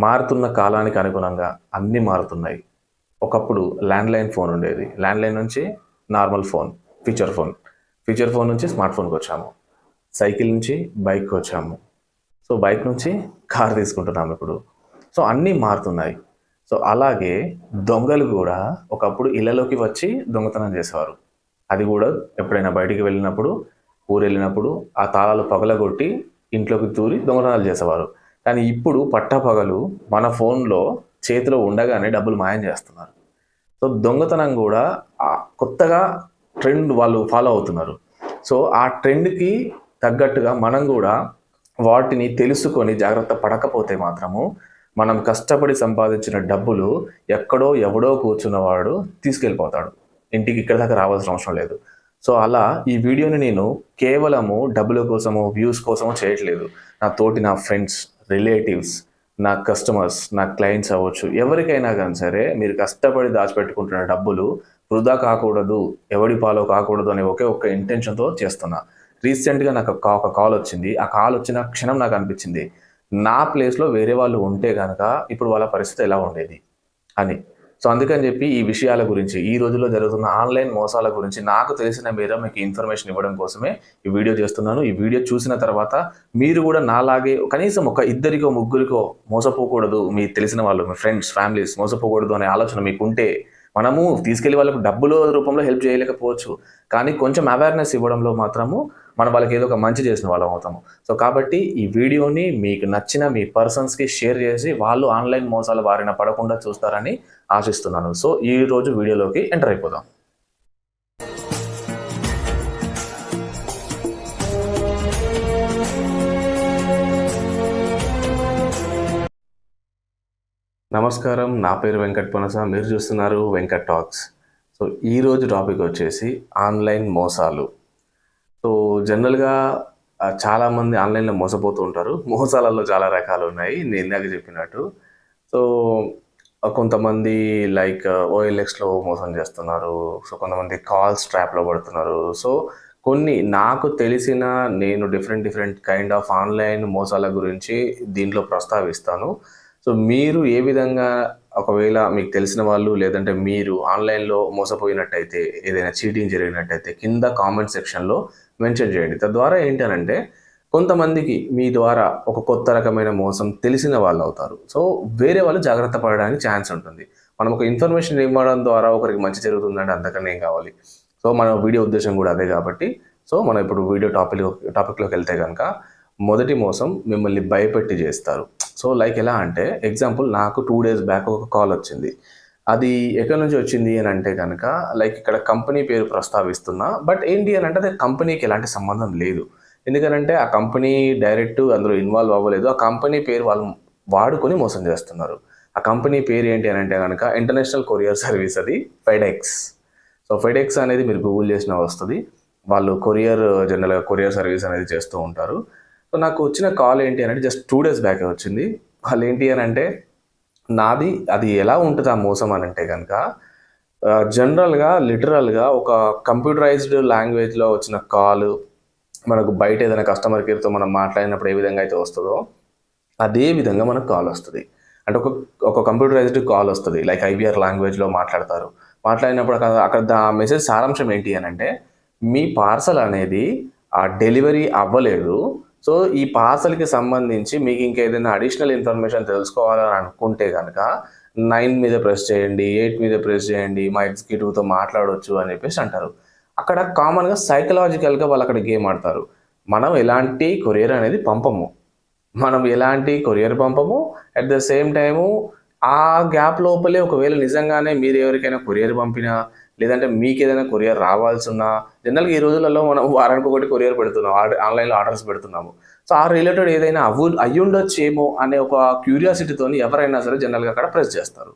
మారుతున్న కాలానికి అనుగుణంగా అన్నీ మారుతున్నాయి. ఒకప్పుడు ల్యాండ్‌లైన్ ఫోన్ ఉండేది. ల్యాండ్‌లైన్ నుంచి normal phone, feature phone. Feature phone నుంచి స్మార్ట్ ఫోన్‌కొచ్చాము. సైకిల్ నుంచి బైక్‌కొచ్చాము. సో, బైక్ నుంచి కార్ తీసుకుంటున్నాము ఇప్పుడు. సో, అన్నీ మారుతున్నాయి. సో, అలాగే దొంగలు గూడా ఒకప్పుడు ఇళ్ళలోకి వచ్చి దొంగతనం చేసేవారు. అది గూడా ఎప్పుడైనా బయటికి వెళ్ళినప్పుడు, ఊరెళ్ళినప్పుడు ఆ తాళాలు పగలగొట్టి ఇంట్లోకి దూరి దొంగతనాలు చేసేవారు. కానీ ఇప్పుడు పట్టపగలు మన ఫోన్‌లో చేతిలో ఉండగానే డబ్బులు మాయం చేస్తున్నారు. సో, దొంగతనం గూడా కొత్తగా ట్రెండ్ వాళ్ళు ఫాలో అవుతున్నారు. సో, ఆ ట్రెండ్‌కి తగ్గట్టుగా మనం గూడా వాటిని తెలుసుకొని జాగ్రత్త పడకపోతే మాత్రము మనం కష్టపడి సంపాదించిన డబ్బులు ఎక్కడో ఎవడో కూర్చున్నవాడు తీసుకెళ్ళిపోతాడు. ఇంటికి ఇక్కడి దాకా రావాల్సిన అవసరం లేదు. సో, అలా ఈ వీడియోని నేను కేవలము డబ్బుల కోసమో, వ్యూస్ కోసమో చేయట్లేదు. నా ఫ్రెండ్స్, రిలేటివ్స్, నా కస్టమర్స్, నా క్లయింట్స్ అవ్వచ్చు, ఎవరికైనా గానీ సరే మీరు కష్టపడి దాచిపెట్టుకుంటున్న డబ్బులు వృధా కాకూడదు, ఎవడి పాలో కాకూడదు అనే ఒకే ఒక్క ఇంటెన్షన్‌తో చేస్తున్నా. రీసెంట్‌గా నాకు ఒక కాల్ వచ్చింది. ఆ కాల్ వచ్చిన క్షణం నాకు అనిపించింది, నా ప్లేస్‌లో వేరే వాళ్ళు ఉంటే గనక ఇప్పుడు వాళ్ళ పరిస్థితి ఎలా ఉండేది అని. సో, అందుకని చెప్పి ఈ విషయాల గురించి, ఈ రోజుల్లో జరుగుతున్న ఆన్‌లైన్ మోసాల గురించి నాకు తెలిసిన మేర మీకు ఇన్ఫర్మేషన్ ఇవ్వడం కోసమే ఈ వీడియో చేస్తున్నాను. ఈ వీడియో చూసిన తర్వాత మీరు కూడా నాలాగే కనీసం ఒక ఇద్దరికో, ముగ్గురికో మోసపోకూడదు, మీకు తెలిసిన వాళ్ళు, మీ ఫ్రెండ్స్, ఫ్యామిలీస్ మోసపోకూడదు అనే ఆలోచన మీకుంటే, మనము తీసుకెళ్ళి వాళ్ళకు డబ్బుల రూపంలో హెల్ప్ చేయలేకపోవచ్చు. కానీ కొంచెం అవేర్‌నెస్ ఇవ్వడంలో మాత్రము మనం వాళ్ళకి ఏదో ఒక మంచి చేసిన వాళ్ళం అవుతాము. సో, కాబట్టి ఈ వీడియోని మీకు నచ్చిన మీ పర్సన్స్‌కి షేర్ చేసి వాళ్ళు ఆన్‌లైన్ మోసాల బారిన పడకుండా చూస్తారని ఆశిస్తున్నాను. సో, ఈరోజు వీడియోలోకి ఎంటర్ అయిపోదాం. నమస్కారం. నా పేరు వెంకట్ పనస. మీరు చూస్తున్నారు వెంకట్ టాక్స్. సో, ఈరోజు టాపిక్ వచ్చేసి ఆన్‌లైన్ మోసాలు. సో, జనరల్‌గా చాలామంది ఆన్‌లైన్‌లో మోసపోతూ ఉంటారు. మోసాలలో చాలా రకాలున్నాయి నేను ఇందాక చెప్పినట్టు. సో, కొంతమంది లైక్ ఓఎల్ఎక్స్‌లో మోసం చేస్తున్నారు. సో, కొంతమంది కాల్స్ ట్రాప్‌లో పడుతున్నారు. సో, కొన్ని నాకు తెలిసిన నేను డిఫరెంట్ కైండ్ ఆఫ్ ఆన్‌లైన్ మోసాల గురించి దీంట్లో ప్రస్తావిస్తాను. సో, మీరు ఏ విధంగా ఒకవేళ మీకు తెలిసిన వాళ్ళు లేదంటే మీరు ఆన్‌లైన్‌లో మోసపోయినట్టయితే, ఏదైనా చీటింగ్ జరిగినట్టయితే కింద కామెంట్ సెక్షన్‌లో మెన్షన్ చేయండి. తద్వారా ఏంటనంటే కొంతమందికి మీ ద్వారా ఒక కొత్త రకమైన మోసం తెలిసిన వాళ్ళు అవుతారు. సో, వేరే వాళ్ళు జాగ్రత్త పడడానికి ఛాన్స్ ఉంటుంది. మనం ఒక ఇన్ఫర్మేషన్ ఇవ్వడం ద్వారా ఒకరికి మంచి జరుగుతుందంటే అంతకన్నా ఏం కావాలి. సో, మన వీడియో ఉద్దేశం కూడా అదే కాబట్టి, సో, మనం ఇప్పుడు వీడియో టాపిక్‌లోకి వెళ్తే గనక మొదటి మోసం మిమ్మల్ని భయపెట్టి చేస్తారు. సో, లైక్ ఎలా అంటే ఎగ్జాంపుల్ నాకు 2 డేస్ బ్యాక్ ఒక కాల్ వచ్చింది. అది ఎక్కడి నుంచి వచ్చింది అని అంటే గనక లైక్ ఇక్కడ కంపెనీ పేరు ప్రస్తావిస్తున్నా. బట్ ఏంటి అని అంటే అది కంపెనీకి ఎలాంటి సంబంధం లేదు. ఎందుకనంటే ఆ కంపెనీ డైరెక్ట్ అందులో ఇన్వాల్వ్ అవ్వలేదు. ఆ కంపెనీ పేరు వాళ్ళు వాడుకొని మోసం చేస్తున్నారు. ఆ కంపెనీ పేరు ఏంటి అని అంటే గనక ఇంటర్నేషనల్ కొరియర్ సర్వీస్, అది ఫెడెక్స్. సో, ఫెడెక్స్ అనేది మీరు గూగుల్ చేసినా వస్తది. వాళ్ళు జనరల్‌గా కొరియర్ సర్వీస్ అనేది చేస్తూ ఉంటారు. సో, నాకు వచ్చిన కాల్ ఏంటి అనంటే జస్ట్ 2 డేస్ బ్యాకే వచ్చింది. వాళ్ళేంటి అనంటే నాది అది ఎలా ఉంటది ఆ మోసం అనంటే గనక జనరల్‌గా లిటరల్‌గా ఒక కంప్యూటరైజ్డ్ లాంగ్వేజ్‌లో వచ్చిన కాల్ మనకు బయట ఏదైనా కస్టమర్ కేర్‌తో మనం మాట్లాడినప్పుడు ఏ విధంగా అయితే వస్తదో, అదే విధంగా మనకు కాల్ వస్తది. అంటే ఒక కంప్యూటరైజ్డ్ కాల్ వస్తది. లైక్ ఐవీఆర్ లాంగ్వేజ్‌లో మాట్లాడతారు. మాట్లాడినప్పుడు అక్కడ మెసేజ్ సారాంశం ఏంటి అనంటే, మీ పార్సల్ అనేది డెలివరీ అవ్వలేదు. సో, ఈ పార్సల్‌కి సంబంధించి మీకు ఇంకేదైనా అడిషనల్ ఇన్ఫర్మేషన్ తెలుసుకోవాలని అనుకుంటే గనక 9 మీద ప్రెస్ చేయండి, 8 మీద ప్రెస్ చేయండి, మా ఎగ్జిక్యూటివ్‌తో మాట్లాడొచ్చు అని చెప్పేసి అంటారు. అక్కడ కామన్‌గా సైకలాజికల్‌గా వాళ్ళు అక్కడ గేమ్ ఆడతారు. మనం ఎలాంటి కొరియర్ అనేది పంపము. అట్ ద సేమ్ టైము ఆ గ్యాప్ లోపలే ఒకవేళ నిజంగానే మీరు ఎవరికైనా కొరియర్ పంపినా, లేదంటే మీకేదైనా కొరియర్ రావాల్సున్నా, జనరల్‌గా ఈ రోజులలో మనం వారానికొకటి కొరియర్ పెడుతున్నాం. ఆన్‌లైన్‌లో ఆర్డర్స్ పెడుతున్నాము. సో, ఆ రిలేటెడ్ ఏదైనా అయ్యుండొచ్చేమో అనే ఒక క్యూరియాసిటీతోని ఎవరైనా సరే జనరల్‌గా అక్కడ ప్రెస్ చేస్తారు.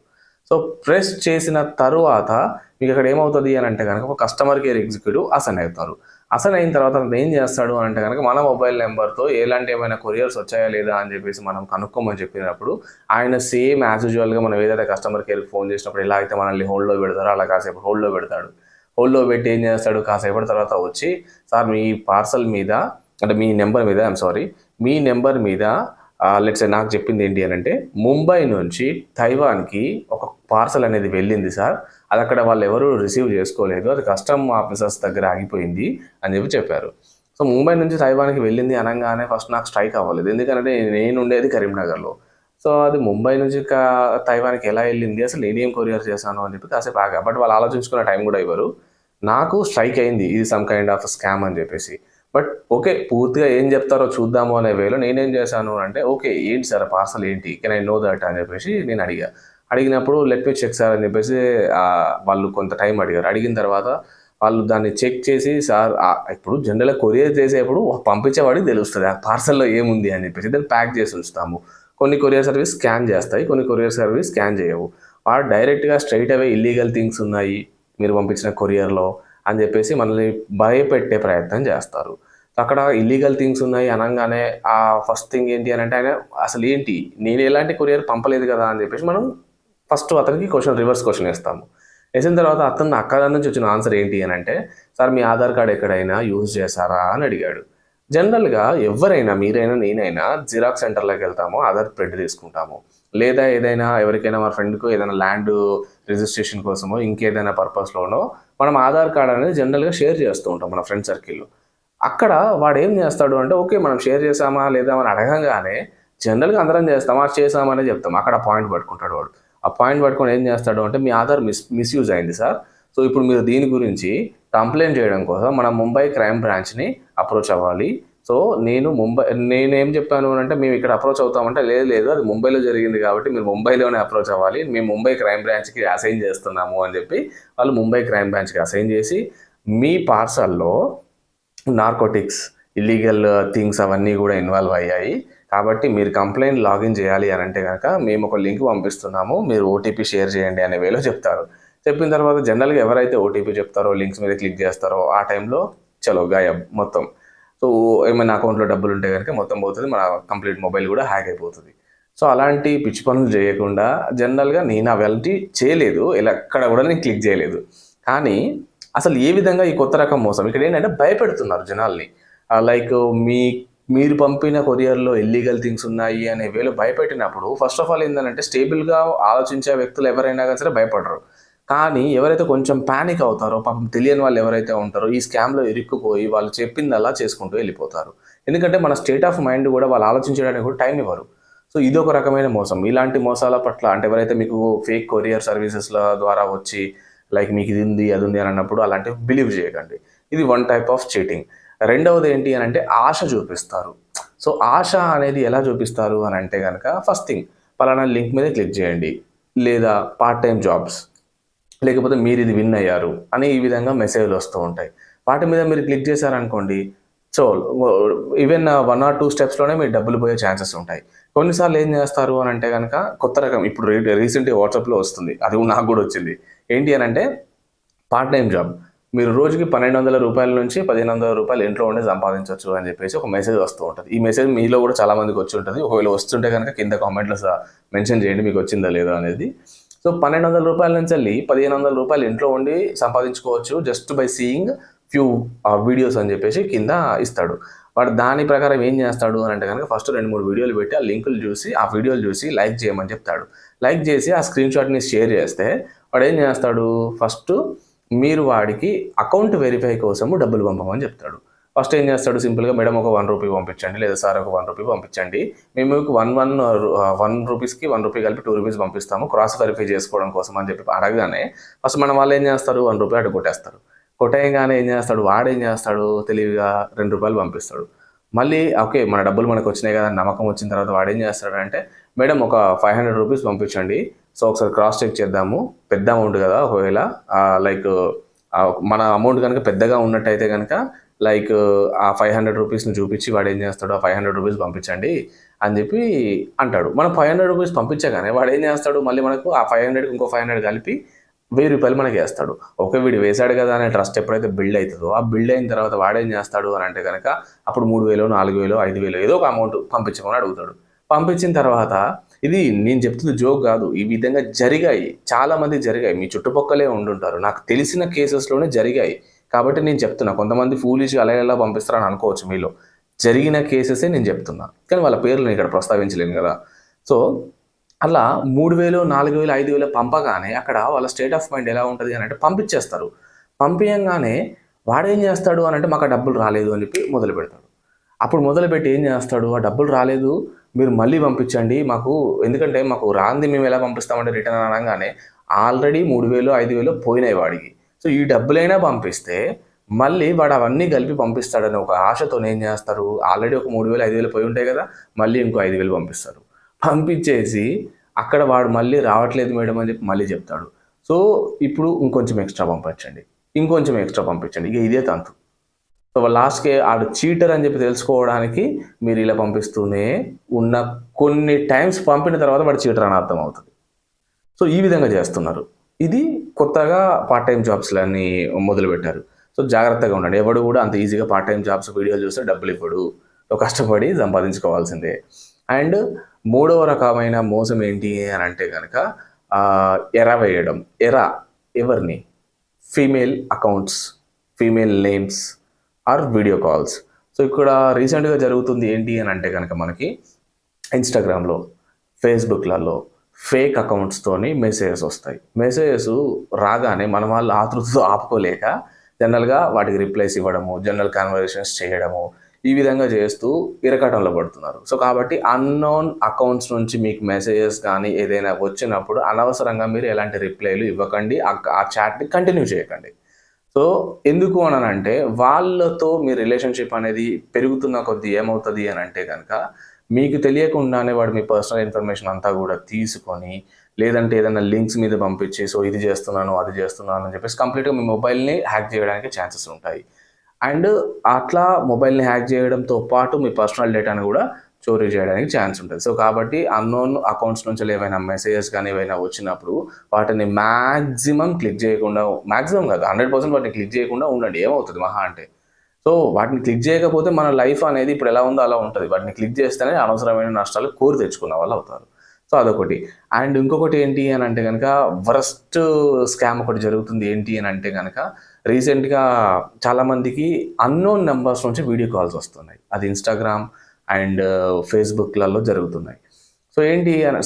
సో, ప్రెస్ చేసిన తరువాత మీకక్కడ ఏమవుతది అనంటే గనక ఒక కస్టమర్ కేర్ ఎగ్జిక్యూటివ్ అసైన్ అవుతారు. అసైన్ అయిన తర్వాత అతను ఏం చేస్తాడు అనంటే గనక మన మొబైల్ నంబర్‌తో ఎలాంటి ఏమైనా కొరియర్స్ వచ్చాయా లేదా అని చెప్పేసి మనం కనుక్కోమని చెప్పినప్పుడు ఆయన సేమ్ యాజ్ యూజువల్‌గా మనం ఏదైతే కస్టమర్ కేర్‌కి ఫోన్ చేసినప్పుడు ఎలా అయితే మనల్ని హోల్డ్‌లో పెడతారో అలా కాసేపు హోల్డ్‌లో పెడతాడు. హోల్డ్‌లో పెట్టి ఏం చేస్తాడు, కాసేపటి తర్వాత వచ్చి, సార్ మీ పార్సల్ మీద అంటే మీ నెంబర్ మీద మీ నెంబర్ మీద లెట్స్ నాకు చెప్పింది ఏంటి అని అంటే, ముంబై నుంచి తైవాన్కి ఒక పార్సల్ అనేది వెళ్ళింది సార్, అది అక్కడ వాళ్ళు ఎవరు రిసీవ్ చేసుకోలేదు, అది కస్టమ్ ఆఫీసర్స్ దగ్గర ఆగిపోయింది అని చెప్పారు. సో ముంబై నుంచి తైవాన్కి వెళ్ళింది అనగానే ఫస్ట్ నాకు స్ట్రైక్ అవ్వలేదు, ఎందుకంటే నేను ఉండేది కరీంనగర్లో. సో అది ముంబై నుంచి తైవాన్కి ఎలా వెళ్ళింది, అసలు నేనేం కొరియర్ చేశాను అని చెప్పి కాసేపు ఆగా. బట్ వాళ్ళు ఆలోచించుకునే టైం కూడా ఇవ్వరు. నాకు స్ట్రైక్ అయింది ఇది సమ్ కైండ్ ఆఫ్ స్కామ్ అని చెప్పేసి. బట్ ఓకే, పూర్తిగా ఏం చెప్తారో చూద్దాము అనే వేలో నేనేం చేశాను అంటే, ఓకే ఏంటి సార్ పార్సల్ ఏంటి, కెన్ ఐ నో దట్ అని చెప్పేసి నేను అడిగినప్పుడు లెట్ మీ చెక్ సార్ అని చెప్పేసి వాళ్ళు కొంత టైం అడిగారు. అడిగిన తర్వాత వాళ్ళు దాన్ని చెక్ చేసి, సార్ ఇప్పుడు జనరల్గా కొరియర్ చేసేప్పుడు పంపించేవాడికి తెలుస్తుంది ఆ పార్సల్లో ఏముంది అని చెప్పేసి, దాన్ని ప్యాక్ చేసి ఉంచుతాము. కొన్ని కొరియర్ సర్వీస్ స్కాన్ చేస్తాయి, కొన్ని కొరియర్ సర్వీస్ స్కాన్ చేయవు. వాడు డైరెక్ట్గా స్ట్రైట్ అవే ఇల్లీగల్ థింగ్స్ ఉన్నాయి మీరు పంపించిన కొరియర్లో అని చెప్పేసి మనల్ని భయపెట్టే ప్రయత్నం చేస్తారు. అక్కడ ఇల్లీగల్ థింగ్స్ ఉన్నాయి అనగానే ఆ ఫస్ట్ థింగ్ ఏంటి అని అంటే, ఆయన అసలు ఏంటి, నేను ఎలాంటి కొరియర్ పంపలేదు కదా అని చెప్పేసి మనం ఫస్ట్ అతనికి రివర్స్ క్వశ్చన్ వేస్తాము. వేసిన తర్వాత అతను అక్కడ నుంచి వచ్చిన ఆన్సర్ ఏంటి అని అంటే, సార్ మీ ఆధార్ కార్డ్ ఎక్కడైనా యూజ్ చేశారా అని అడిగాడు. జనరల్గా ఎవరైనా, మీరైనా నేనైనా జిరాక్స్ సెంటర్లోకి వెళ్తాము, ఆధార్ ప్రింట్ తీసుకుంటాము, లేదా ఏదైనా ఎవరికైనా మా ఫ్రెండ్కు ఏదైనా ల్యాండ్ రిజిస్ట్రేషన్ కోసమో ఇంకేదైనా పర్పస్లోనో మనం ఆధార్ కార్డ్ అనేది జనరల్గా షేర్ చేస్తూ ఉంటాం మన ఫ్రెండ్ సర్కిల్లో. అక్కడ వాడు ఏం చేస్తాడు అంటే, ఓకే మనం షేర్ చేసామా లేదా అని అడగంగానే జనరల్గా అందరం చేస్తామా చేసామనే చెప్తాం. అక్కడ పాయింట్ పట్టుకుంటాడు వాడు. ఆ పాయింట్ పట్టుకొని ఏం చేస్తాడు అంటే, మీ ఆధార్ మిస్యూజ్ అయింది సార్, సో ఇప్పుడు మీరు దీని గురించి కంప్లైంట్ చేయడం కోసం మన ముంబై క్రైమ్ బ్రాంచ్ని అప్రోచ్ అవ్వాలి. సో నేనేం చెప్పాను అంటే, మేము ఇక్కడ అప్రోచ్ అవుతామంటే, లేదు అది ముంబైలో జరిగింది కాబట్టి మీరు ముంబైలోనే అప్రోచ్ అవ్వాలి, మేము ముంబై క్రైమ్ బ్రాంచ్కి అసైన్ చేస్తున్నాము అని చెప్పి వాళ్ళు ముంబై క్రైమ్ బ్రాంచ్కి అసైన్ చేసి, మీ పార్సల్లో నార్కోటిక్స్, ఇల్లీగల్ థింగ్స్ అవన్నీ కూడా ఇన్వాల్వ్ అయ్యాయి, కాబట్టి మీరు కంప్లైంట్ లాగిన్ చేయాలి అని అంటే కనుక మేము ఒక లింక్ పంపిస్తున్నాము, మీరు ఓటీపీ షేర్ చేయండి అనే వేలో చెప్తారు. చెప్పిన తర్వాత జనరల్గా ఎవరైతే ఓటీపీ చెప్తారో, లింక్స్ మీద క్లిక్ చేస్తారో ఆ టైంలో చలో గాయబ్ మొత్తం. సో ఏమైనా అకౌంట్లో డబ్బులు ఉంటే కనుక మొత్తం పోతుంది, మన కంప్లీట్ మొబైల్ కూడా హ్యాక్ అయిపోతుంది. సో అలాంటి పిచ్చి పనులు చేయకుండా జనరల్గా నేను అవన్నీ చేయలేదు, ఇలా ఎక్కడ కూడా నేను క్లిక్ చేయలేదు. కానీ అసలు ఏ విధంగా ఈ కొత్త రకం మోసం ఇక్కడ ఏంటంటే, భయపెడుతున్నారు జనాల్ని. లైక్ మీరు పంపిన కొరియర్లో ఇల్లీగల్ థింగ్స్ ఉన్నాయి అనే వేలో భయపెట్టినప్పుడు ఫస్ట్ ఆఫ్ ఆల్ ఏంటంటే, స్టేబుల్గా ఆలోచించే వ్యక్తులు ఎవరైనా సరే భయపడరు. కానీ ఎవరైతే కొంచెం ప్యానిక్ అవుతారో, పాపం తెలియని వాళ్ళు ఎవరైతే ఉంటారో, ఈ స్కామ్లో ఇరుక్కుపోయి వాళ్ళు చెప్పింది అలా చేసుకుంటూ వెళ్ళిపోతారు. ఎందుకంటే మన స్టేట్ ఆఫ్ మైండ్ కూడా వాళ్ళు ఆలోచించడానికి కూడా టైం ఇవ్వరు. సో ఇది ఒక రకమైన మోసం. ఇలాంటి మోసాల పట్ల అంటే, ఎవరైతే మీకు ఫేక్ కొరియర్ సర్వీసెస్ల ద్వారా వచ్చి లైక్ మీకు ఇది ఉంది అది ఉంది అని అన్నప్పుడు అలాంటివి బిలీవ్ చేయకండి. ఇది వన్ టైప్ ఆఫ్ చీటింగ్. రెండవది ఏంటి అని అంటే, ఆశ చూపిస్తారు. సో ఆశ అనేది ఎలా చూపిస్తారు అని అంటే కనుక, ఫస్ట్ థింగ్ పలానా లింక్ మీద క్లిక్ చేయండి, లేదా పార్ట్ టైం జాబ్స్, లేకపోతే మీరు ఇది విన్ అయ్యారు అని ఈ విధంగా మెసేజ్లు వస్తూ ఉంటాయి. వాటి మీద మీరు క్లిక్ చేశారనుకోండి, సో ఈవెన్ 1 or 2 స్టెప్స్లోనే మీరు డబ్బులు పోయే ఛాన్సెస్ ఉంటాయి. కొన్నిసార్లు ఏం చేస్తారు అని అంటే కనుక, కొత్త రకం ఇప్పుడు రీసెంట్గా వాట్సాప్లో వస్తుంది, అది నాకు కూడా వచ్చింది. ఏంటి అని అంటే, పార్ట్ టైం జాబ్, మీరు రోజుకి 1200 రూపాయల నుంచి 1500 రూపాయలు ఇంట్లో ఉండి సంపాదించవచ్చు అని చెప్పేసి ఒక మెసేజ్ వస్తూ ఉంటుంది. ఈ మెసేజ్ మీలో కూడా చాలామందికి వచ్చి ఉంటుంది. ఒకవేళ వస్తుంటే కనుక కింద కామెంట్లో మెన్షన్ చేయండి మీకు వచ్చిందా లేదా అనేది. సో 1200 రూపాయల నుంచి వెళ్ళి 1500 రూపాయలు ఇంట్లో ఉండి సంపాదించుకోవచ్చు just by seeing few videos అని చెప్పేసి కింద ఇస్తాడు. వాడు దాని ప్రకారం ఏం చేస్తాడు అని అంటే కనుక, ఫస్ట్ 2-3 వీడియోలు పెట్టి ఆ లింకులు చూసి ఆ వీడియోలు చూసి లైక్ చేయమని చెప్తాడు. లైక్ చేసి ఆ స్క్రీన్ షాట్ని షేర్ చేస్తే వాడు ఏం చేస్తాడు, ఫస్ట్ మీరు వాడికి అకౌంట్ వెరిఫై కోసము డబ్బులు పంపమని చెప్తాడు. ఫస్ట్ ఏం చేస్తాడు, సింపుల్గా మేడం ఒక 1 రూపీ పంపించండి, లేదా సార్ ఒక 1 రూపీ పంపించండి, మేము మీకు 1 రూపీస్కి 1 రూపీ కలిపి 2 రూపీస్ పంపిస్తాము క్రాస్ వెరిఫై చేసుకోవడం కోసం అని చెప్పి అడగగానే ఫస్ట్ మన వాళ్ళు ఏం చేస్తారు, 1 రూపీ అటు కొట్టేస్తారు. కొట్టేయగానే ఏం చేస్తాడు, వాడేం చేస్తాడు, తెలివిగా 2 రూపాయలు పంపిస్తాడు. మళ్ళీ ఓకే మన డబ్బులు మనకు వచ్చినాయి కదా నమ్మకం వచ్చిన తర్వాత వాడేం చేస్తాడంటే, మేడం ఒక 500 రూపీస్ పంపించండి, సో ఒకసారి క్రాస్ చెక్ చేద్దాము, పెద్ద అమౌంట్ కదా, ఒకవేళ లైక్ మన అమౌంట్ కనుక పెద్దగా ఉన్నట్టయితే కనుక లైక్ ఆ 500 రూపీస్ని చూపించి వాడు ఏం చేస్తాడు, ఆ 500 రూపీస్ పంపించండి అని చెప్పి అంటాడు. మనం 500 రూపీస్ పంపించగానే వాడు ఏం చేస్తాడు, మళ్ళీ మనకు ఆ 500కి ఇంకో 500 కలిపి 1000 రూపాయలు మనకి వేస్తాడు. ఓకే వీడు వేశాడు కదా అనే ట్రస్ట్ ఎప్పుడైతే బిల్డ్ అవుతుందో, ఆ బిల్డ్ అయిన తర్వాత వాడేం చేస్తాడు అని అంటే కనుక, అప్పుడు 3000, 4000, 5000 ఏదో ఒక అమౌంట్ పంపించమని అడుగుతాడు. పంపించిన తర్వాత, ఇది నేను చెప్తుంది జోక్ కాదు, ఈ విధంగా జరిగాయి, చాలామంది జరిగాయి, మీ చుట్టుపక్కలే ఉండుంటారు, నాకు తెలిసిన కేసెస్లోనే జరిగాయి కాబట్టి నేను చెప్తున్నా. కొంతమంది ఫూలిష్ అలా ఎలా పంపిస్తారని అనుకోవచ్చు మీలో, జరిగిన కేసెసే నేను చెప్తున్నా, కానీ వాళ్ళ పేర్లు నేను ఇక్కడ ప్రస్తావించలేను కదా. సో అలా 3,000, 4,000, 5,000 పంపగానే అక్కడ వాళ్ళ స్టేట్ ఆఫ్ మైండ్ ఎలా ఉంటుంది అని అంటే పంపించేస్తారు. పంపించగానే వాడేం చేస్తాడు అని అంటే మాకు ఆ డబ్బులు రాలేదు అని చెప్పి మొదలు పెడతాడు. అప్పుడు మొదలుపెట్టి ఏం చేస్తాడు, ఆ డబ్బులు రాలేదు మీరు మళ్ళీ పంపించండి మాకు, ఎందుకంటే మాకు రాంది మేము ఎలా పంపిస్తామంటే రిటర్న్ అనగానే ఆల్రెడీ 3,000, 5,000 పోయినాయి వాడికి. సో ఈ డబ్బులైనా పంపిస్తే మళ్ళీ వాడు అవన్నీ కలిపి పంపిస్తాడని ఒక ఆశతో ఏం చేస్తారు, ఆల్రెడీ ఒక 3,000, 5,000 పోయి ఉంటాయి కదా, మళ్ళీ ఇంకో 5,000 పంపిస్తారు. పంపించేసి అక్కడ వాడు మళ్ళీ రావట్లేదు మేడం అని చెప్పి మళ్ళీ చెప్తాడు. సో ఇప్పుడు ఇంకొంచెం ఎక్స్ట్రా పంపించండి, ఇంకొంచెం ఎక్స్ట్రా పంపించండి, ఇక ఇదే తంతు. సో లాస్ట్కి ఆడు చీటర్ అని చెప్పి తెలుసుకోవడానికి మీరు ఇలా పంపిస్తూనే ఉన్న కొన్ని టైమ్స్ పంపిన తర్వాత వాడు చీటర్ అని అర్థం అవుతుంది. సో ఈ విధంగా చేస్తున్నారు. ఇది కొత్తగా పార్ట్ టైం జాబ్స్లన్నీ మొదలుపెట్టారు. సో జాగ్రత్తగా ఉండండి. ఎవడు కూడా అంత ఈజీగా పార్ట్ టైం జాబ్స్ వీడియోలు చూస్తే డబ్బులు ఇవ్వడు. కష్టపడి సంపాదించుకోవాల్సిందే. అండ్ మూడవ రకమైన మోసం ఏంటి అని అంటే కనుక ఎర వేయడం. ఎవరిని? Female accounts, female names or video calls. So ఇక్కడ రీసెంట్గా జరుగుతుంది ఏంటి అని అంటే కనుక మనకి ఇన్స్టాగ్రామ్లో, ఫేస్బుక్లలో ఫేక్ అకౌంట్స్తోని మెసేజెస్ వస్తాయి. మెసేజెస్ రాగానే మన వాళ్ళు ఆతృతతో ఆపుకోలేక జనరల్గా వాటికి రిప్లైస్ ఇవ్వడము, జనరల్ కన్వర్సేషన్స్ చేయడము, ఈ విధంగా చేస్తూ ఇరకాటంలో పడుతున్నారు. సో కాబట్టి అన్నోన్ అకౌంట్స్ నుంచి మీకు మెసేజెస్ కానీ ఏదైనా వచ్చినప్పుడు అనవసరంగా మీరు ఎలాంటి రిప్లైలు ఇవ్వకండి, ఆ చాట్ని కంటిన్యూ చేయకండి. సో ఎందుకు అని అంటే వాళ్ళతో మీ రిలేషన్షిప్ అనేది పెరుగుతున్న కొద్దీ ఏమవుతుంది అని అంటే కనుక మీకు తెలియకుండానే వాడు మీ పర్సనల్ ఇన్ఫర్మేషన్ అంతా కూడా తీసుకొని, లేదంటే ఏదైనా లింక్స్ మీద పంపించి సో ఇది చేస్తున్నాను అది చేస్తున్నాను అని చెప్పేసి కంప్లీట్గా మీ మొబైల్ని హ్యాక్ చేయడానికి ఛాన్సెస్ ఉంటాయి. అండ్ అట్లా మొబైల్ని హ్యాక్ చేయడంతో పాటు మీ పర్సనల్ డేటాను కూడా చోరీ చేయడానికి ఛాన్స్ ఉంటుంది. సో కాబట్టి అన్నోన్ అకౌంట్స్ నుంచి ఏవైనా మెసేజెస్ కానీ ఏవైనా వచ్చినప్పుడు వాటిని మ్యాక్సిమం క్లిక్ చేయకుండా, మ్యాక్సిమం కాదు 100% వాటిని క్లిక్ చేయకుండా ఉండండి. ఏమవుతుంది మహా అంటే, సో వాటిని క్లిక్ చేయకపోతే మన లైఫ్ అనేది ఇప్పుడు ఎలా ఉందో అలా ఉంటుంది. వాటిని క్లిక్ చేస్తేనే అనవసరమైన నష్టాలు కోరి తెచ్చుకున్న వాళ్ళు అవుతారు. సో అదొకటి. అండ్ ఇంకొకటి ఏంటి అని అంటే కనుక వరస్ట్ స్కామ్ ఒకటి జరుగుతుంది. ఏంటి అని అంటే కనుక రీసెంట్గా చాలామందికి అన్నోన్ నెంబర్స్ నుంచి వీడియో కాల్స్ వస్తున్నాయి. అది ఇన్స్టాగ్రామ్ అండ్ ఫేస్బుక్లలో జరుగుతున్నాయి. సో ఏంటి అని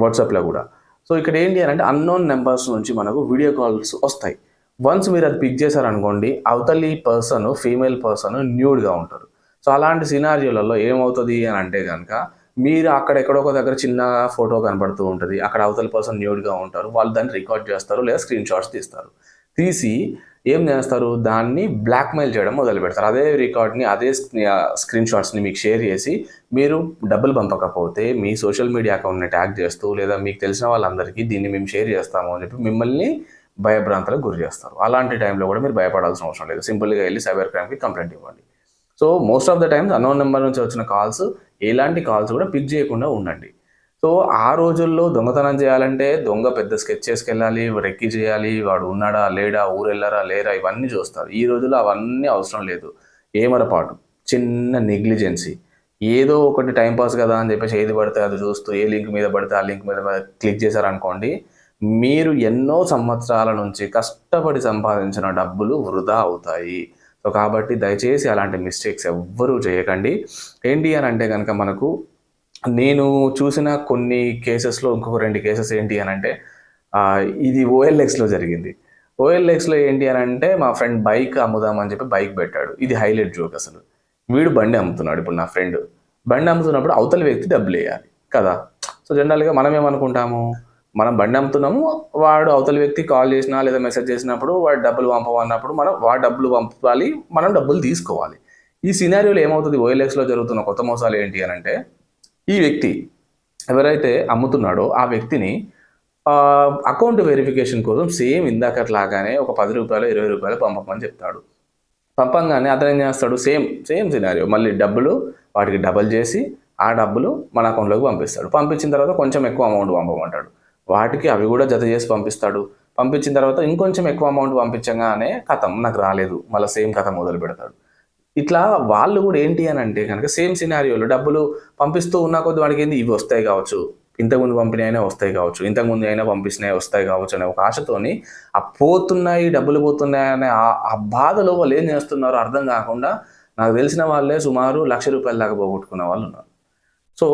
వాట్సాప్లో కూడా. సో ఇక్కడ ఏంటి అని అంటే అన్నోన్ నెంబర్స్ నుంచి మనకు వీడియో కాల్స్ వస్తాయి. వన్స్ మీరు అది పిక్ చేశారనుకోండి, అవతలి పర్సన్, ఫీమేల్ పర్సన్ న్యూడ్గా ఉంటారు. సో అలాంటి సినారియోలలో ఏమవుతుంది అని అంటే కనుక మీరు అక్కడెక్కడో ఒక దగ్గర చిన్న ఫోటో కనబడుతూ ఉంటుంది, అక్కడ అవతలి పర్సన్ న్యూడ్గా ఉంటారు, వాళ్ళు దాన్ని రికార్డ్ చేస్తారు లేదా స్క్రీన్ షాట్స్ తీస్తారు. తీసి ఏం చేస్తారు, దాన్ని బ్లాక్మెయిల్ చేయడం మొదలు పెడతారు. అదే రికార్డ్ని, అదే స్క్రీన్ షాట్స్ని మీకు షేర్ చేసి మీరు డబ్బులు పంపకపోతే మీ సోషల్ మీడియా అకౌంట్ని ట్యాగ్ చేస్తూ లేదా మీకు తెలిసిన వాళ్ళందరికీ దీన్ని మేము షేర్ చేస్తాము అని చెప్పి మిమ్మల్ని భయభ్రాంతులకు గురి చేస్తారు. అలాంటి టైంలో కూడా మీరు భయపడాల్సిన అవసరం లేదు. సింపుల్గా వెళ్ళి సైబర్ క్రైమ్కి కంప్లైంట్ ఇవ్వండి. So most of the times unknown number నుంచి వచ్చిన కాల్స్, ఎలాంటి కాల్స్ కూడా పిక్ చేయకుండా ఉండండి. సో ఆ రోజుల్లో దొంగతనం చేయాలంటే దొంగ పెద్ద స్కెచ్ చేసుకెళ్ళాలి, రెక్కి చేయాలి, వాడు ఉన్నాడా లేడా, ఊరు వెళ్ళారా లేరా, ఇవన్నీ చూస్తారు. ఈ రోజుల్లో అవన్నీ అవసరం లేదు. ఏమరపాటు, చిన్న నెగ్లిజెన్సీ, ఏదో ఒకటి టైంపాస్ కదా అని చెప్పేసి ఏది పడితే అది చూస్తూ ఏ లింక్ మీద పడితే ఆ లింక్ మీద క్లిక్ చేశారనుకోండి, మీరు ఎన్నో సంవత్సరాల నుంచి కష్టపడి సంపాదించిన డబ్బులు వృధా అవుతాయి. సో కాబట్టి దయచేసి అలాంటి మిస్టేక్స్ ఎవ్వరూ చేయకండి. ఏంటి అని అంటే కనుక మనకు నేను చూసిన కొన్ని కేసెస్లో ఇంకొక 2 కేసెస్ ఏంటి అని అంటే ఇది OLXలో జరిగింది. OLXలో ఏంటి అని అంటే మా ఫ్రెండ్ బైక్ అమ్ముదామని చెప్పి బైక్ పెట్టాడు. ఇది హైలైట్ జోక్ అసలు. వీడు బండి అమ్ముతున్నాడు. ఇప్పుడు నా ఫ్రెండ్ బండి అమ్ముతున్నప్పుడు అవతలి వ్యక్తి డబ్బులు వేయాలి కదా. సో జనరల్గా మనం ఏమనుకుంటాము, మనం బండి అమ్ముతున్నాము, వాడు అవతలి వ్యక్తి కాల్ చేసినా లేదా మెసేజ్ చేసినప్పుడు వాడు డబ్బులు పంపమన్నప్పుడు మనం వాడు డబ్బులు పంపాలి, మనం డబ్బులు తీసుకోవాలి. ఈ సినారియోలో ఏమవుతుంది, OLXలో జరుగుతున్న కొత్త మోసాలు ఏంటి అని అంటే ఈ వ్యక్తి ఎవరైతే అమ్ముతున్నాడో ఆ వ్యక్తిని అకౌంట్ వెరిఫికేషన్ కోసం సేమ్ ఇందాకట్లాగానే ఒక 10 రూపాయలు 20 రూపాయలు పంపమని చెప్తాడు. పంపంగానే అతను ఏం చేస్తాడు, సేమ్ సినారియో మళ్ళీ డబ్బులు వాటికి డబల్ చేసి ఆ డబ్బులు మన అకౌంట్లోకి పంపిస్తాడు. పంపించిన తర్వాత కొంచెం ఎక్కువ అమౌంట్ పంపమంటాడు, వాటికి అవి కూడా జత చేసి పంపిస్తాడు. పంపించిన తర్వాత ఇంకొంచెం ఎక్కువ అమౌంట్ పంపించగానే కథం నాకు రాలేదు, మళ్ళీ సేమ్ కథ మొదలు పెడతాడు. ఇట్లా వాళ్ళు కూడా ఏంటి అని అంటే కనుక సేమ్ సినారియోలో డబ్బులు పంపిస్తూ ఉన్న కొద్ది వాడికి ఏంది ఇవి వస్తాయి కావచ్చు, ఇంతకుముందు పంపిణీ అయినా వస్తాయి కావచ్చు, ఇంతకుముందు అయినా పంపించినాయి వస్తాయి కావచ్చు అనే ఒక ఆశతోని ఆ పోతున్నాయి డబ్బులు పోతున్నాయి అనే ఆ బాధలో వాళ్ళు ఏం చేస్తున్నారో అర్థం కాకుండా నాకు తెలిసిన వాళ్ళే సుమారు ₹1,00,000 దాకా పోగొట్టుకున్న వాళ్ళు ఉన్నారు. సో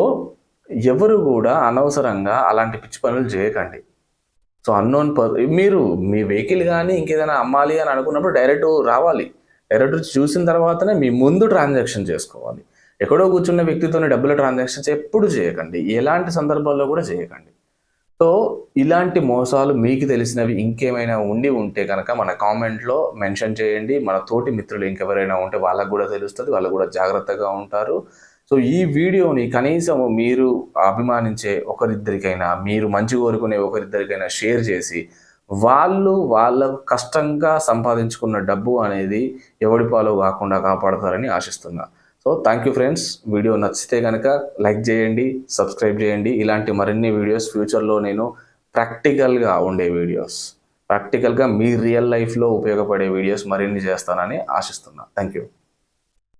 ఎవరు కూడా అనవసరంగా అలాంటి పిచ్చి పనులు చేయకండి. సో మీరు మీ వెహికల్ కానీ ఇంకేదైనా అమ్మాలి అని అనుకున్నప్పుడు డైరెక్ట్ రావాలి. డైరెక్ట్ చూసిన తర్వాతనే మీ ముందు ట్రాన్సాక్షన్ చేసుకోవాలి. ఎక్కడో కూర్చున్న వ్యక్తితోనే డబ్బుల ట్రాన్సాక్షన్స్ ఎప్పుడు చేయకండి. ఎలాంటి సందర్భాల్లో కూడా చేయకండి. సో ఇలాంటి మోసాలు మీకు తెలిసినవి ఇంకేమైనా ఉంటే కనుక మన కామెంట్లో మెన్షన్ చేయండి. మన తోటి మిత్రులు ఇంకెవరైనా ఉంటే వాళ్ళకు కూడా తెలుస్తుంది. వాళ్ళు కూడా జాగ్రత్తగా ఉంటారు. సో ఈ వీడియోని కనీసం మీరు అభిమానించే ఒకరిద్దరికైనా, మీరు మంచి కోరుకునే ఒకరిద్దరికైనా షేర్ చేసి, వాళ్ళ కష్టంగా సంపాదించుకున్న డబ్బు అనేది ఎవడి పాలో కాకుండా కాపాడతారని ఆశిస్తున్నా. So thank you friends. Video నచ్చితే కనుక లైక్ చేయండి, సబ్స్క్రైబ్ చేయండి. ఇలాంటి మరిన్ని వీడియోస్ ఫ్యూచర్లో నేను ప్రాక్టికల్గా ఉండే వీడియోస్, ప్రాక్టికల్గా మీ రియల్ లైఫ్లో ఉపయోగపడే వీడియోస్ మరిన్ని చేస్తానని ఆశిస్తున్నా. Thank you.